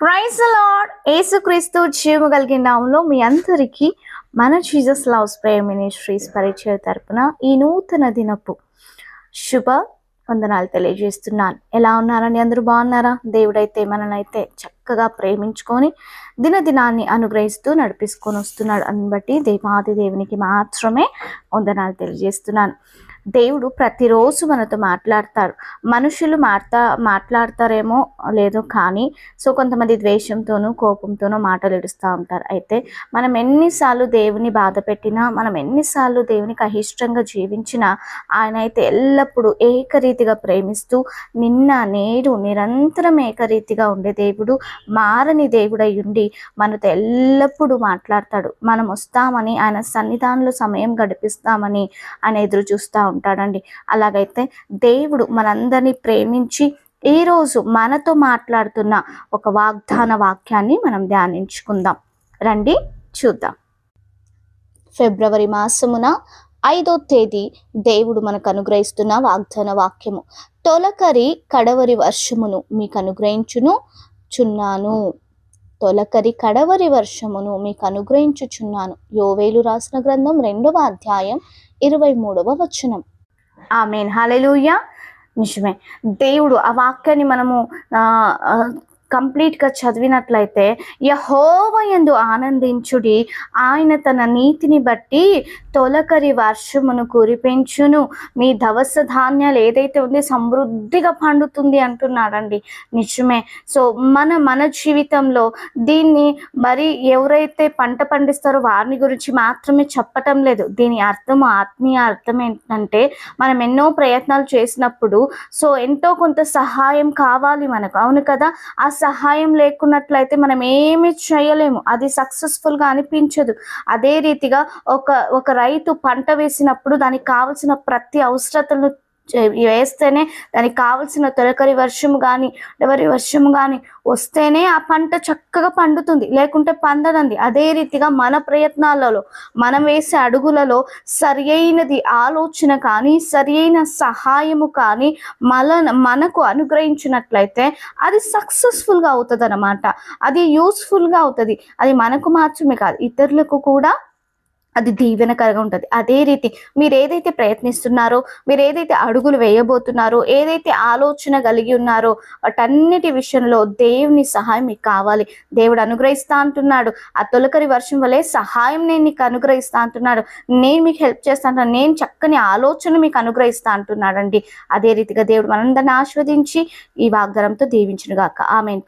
Praise the lord. యేసుక్రీస్తు జీవము కలిగిన నామములో మీ అందరికీ మన జీసస్ లవ్స్ ప్రేయర్ మినిస్ట్రీస్ పరిచయ తరపున ఈ నూతన దినపు శుభ వందనాలు తెలియజేస్తున్నాను. ఎలా ఉన్నారని అందరూ బాగున్నారా? దేవుడైతే మననైతే చక్కగా ప్రేమించుకొని దినదినాన్ని అనుగ్రహిస్తూ నడిపించుకొని వస్తున్నాడు. అని బట్టి దేవాది దేవునికి మాత్రమే వందనాలు తెలియజేస్తున్నాను. దేవుడు ప్రతిరోజు మనతో మాట్లాడతారు. మనుషులు మాట్లాడతారేమో లేదో కానీ కొంతమంది ద్వేషంతోనూ కోపంతోనూ మాటలు ఇడుస్తూ ఉంటారు. అయితే మనం ఎన్నిసార్లు దేవుని బాధ పెట్టినా, మనం ఎన్నిసార్లు దేవునికి అయిష్టంగా జీవించినా ఆయన అయితే ఎల్లప్పుడూ ఏకరీతిగా ప్రేమిస్తూ నిన్న నేడు నిరంతరం ఏకరీతిగా ఉండే దేవుడు, మారని దేవుడై ఉండి మనతో ఎల్లప్పుడూ మాట్లాడతాడు. మనం వస్తామని, ఆయన సన్నిధానంలో సమయం గడిపిస్తామని ఆయన ఎదురు చూస్తూ ఉంటాడండి. అలాగైతే దేవుడు మనందరినీ ప్రేమించి ఈరోజు మనతో మాట్లాడుతున్న ఒక వాగ్దాన వాక్యాన్ని మనం ధ్యానించుకుందాం. రండి చూద్దాం. ఫిబ్రవరి మాసమున 5వ తేదీ దేవుడు మనకు అనుగ్రహిస్తున్న వాగ్దాన వాక్యము, తొలకరి కడవరి వర్షమును మీకు అనుగ్రహించును చున్నాను. తొలకరి కడవరి వర్షమును మీకు అనుగ్రహించుచున్నాను. యోవేలు రాసిన గ్రంథం 2వ అధ్యాయం 23వ వచనం. ఆమేన్. హల్లెలూయా. నిజమే. దేవుడు ఆ వాక్యాన్ని మనము కంప్లీట్గా చదివినట్లయితే, యెహోవా యందు ఆనందించుడి, ఆయన తన నీతిని బట్టి తొలకరి వర్షమును కురిపించును, మీ దవస ధాన్యాలు ఏదైతే ఉందో సమృద్ధిగా పండుతుంది అంటున్నాడండి. నిజమే. మన జీవితంలో దీన్ని మరి ఎవరైతే పంట పండిస్తారో వారిని గురించి మాత్రమే చెప్పటం లేదు. దీని అర్థము, ఆత్మీయ అర్థం ఏంటంటే, మనం ఎన్నో ప్రయత్నాలు చేసినప్పుడు ఎంతో కొంత సహాయం కావాలి మనకు, అవును కదా? ఆ సహాయం లేకున్నట్లయితే మనం ఏమి చేయలేము, అది సక్సెస్ఫుల్గా అనిపించదు. అదే రీతిగా ఒక రైతు పంట వేసినప్పుడు దానికి కావలసిన ప్రతి అవసరతలను వేస్తేనే, దానికి కావలసిన తొలకరి వర్షము కానీ ఎవరి వర్షము కానీ వస్తేనే ఆ పంట చక్కగా పండుతుంది, లేకుంటే పండదండి. అదే రీతిగా మన ప్రయత్నాలలో, మనం వేసే అడుగులలో సరి అయినది ఆలోచన కానీ, సరి అయిన సహాయము కానీ మనకు అనుగ్రహించినట్లయితే అది సక్సెస్ఫుల్గా అవుతుంది అన్నమాట. అది యూస్ఫుల్గా అవుతుంది. అది మనకు మాత్రమే కాదు, ఇతరులకు కూడా అది దీవెనకరంగా ఉంటుంది. అదే రీతి మీరు ఏదైతే ప్రయత్నిస్తున్నారో, మీరు ఏదైతే అడుగులు వేయబోతున్నారో, ఏదైతే ఆలోచన కలిగి ఉన్నారో, వాటన్నిటి విషయంలో దేవుని సహాయం మీకు కావాలి. దేవుడు అనుగ్రహిస్తా అంటున్నాడు. ఆ తొలకరి వర్షం వలె సహాయం నేను నీకు అనుగ్రహిస్తా అంటున్నాడు. నేను మీకు హెల్ప్ చేస్తా అంటున్నాను. నేను చక్కని ఆలోచన మీకు అనుగ్రహిస్తా అంటున్నాడండి. అదే రీతిగా దేవుడు మనందరిని ఆశీర్వదించి ఈ వాగ్దానంతో దీవించును గాక. ఆమేన్.